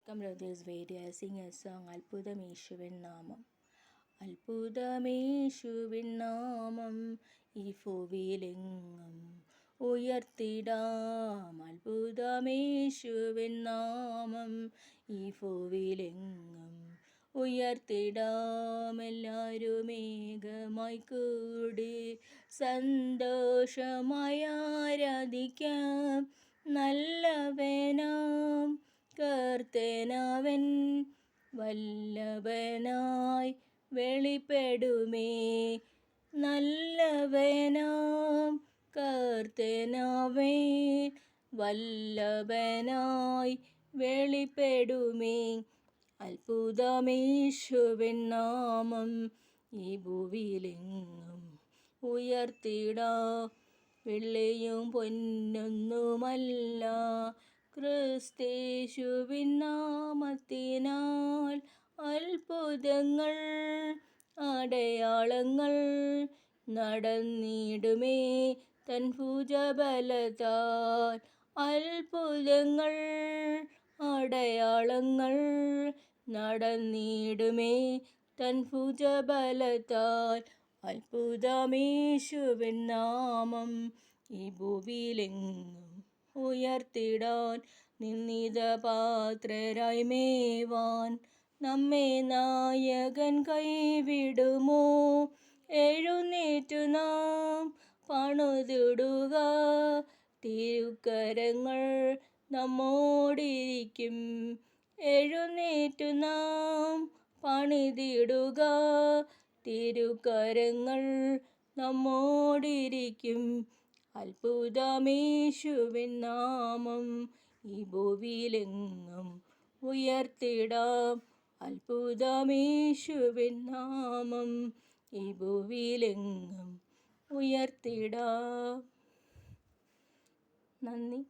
Come to this video, I sing a song, അത്ഭുതമേശുവിൻ നാമം. അത്ഭുതമേശുവിൻ നാമം ഈ ഭൂവിലെങ്ങും ഉയർത്തിടാം. അത്ഭുതമേശുവിൻ നാമം ഈ ഭൂവിലെങ്ങും ഉയർത്തിടാം. എല്ലാവരും ഏകമായി കൂടി സന്തോഷമായി ആരാധിക്കാം. നല്ലവനാം കർത്തനവൻ വല്ലഭനായി വെളിപ്പെടുമേ. നല്ലവനാം കർത്തനവൻ വല്ലഭനായി വെളിപ്പെടുമേ. അത്ഭുതമേശുവിൻ നാമം ഈ ഭൂവിലെങ്ങും ഉയർത്തിടാം. വെള്ളിയും പൊന്നൊന്നുമല്ല, ക്രിസ്തേശുവിൻ നാമത്തിനാൽ അത്ഭുതങ്ങൾ അടയാളങ്ങൾ നടന്നിടുമേ തൻ ഭുജബലത്താൽ. അത്ഭുതങ്ങൾ അടയാളങ്ങൾ നടന്നിടുമേ തൻ ഭുജബലത്താൽ. അത്ഭുതമേശുവിൻ നാമം ഈ ഭൂവിലെങ്ങും ഉയർത്തിടാൻ. നിന്ദിത പാത്രരായി മേവാൻ നമ്മെ നായകൻ കൈവിടുമോ? എഴുന്നേറ്റു നാം പണിതിടുക, തിരുക്കരങ്ങൾ നമ്മോടിരിക്കും. എഴുന്നേറ്റു നാം പണിതിടുക, തിരുക്കരങ്ങൾ നമ്മോടിരിക്കും. അത്ഭുതമേശുവിൻ നാമം ഈ ഭൂവിലെങ്ങും ഉയർത്തിടാം. അത്ഭുതമേശുവിൻ നാമം ഈ ഭൂവിലെങ്ങും ഉയർത്തിടാം. നന്ദി.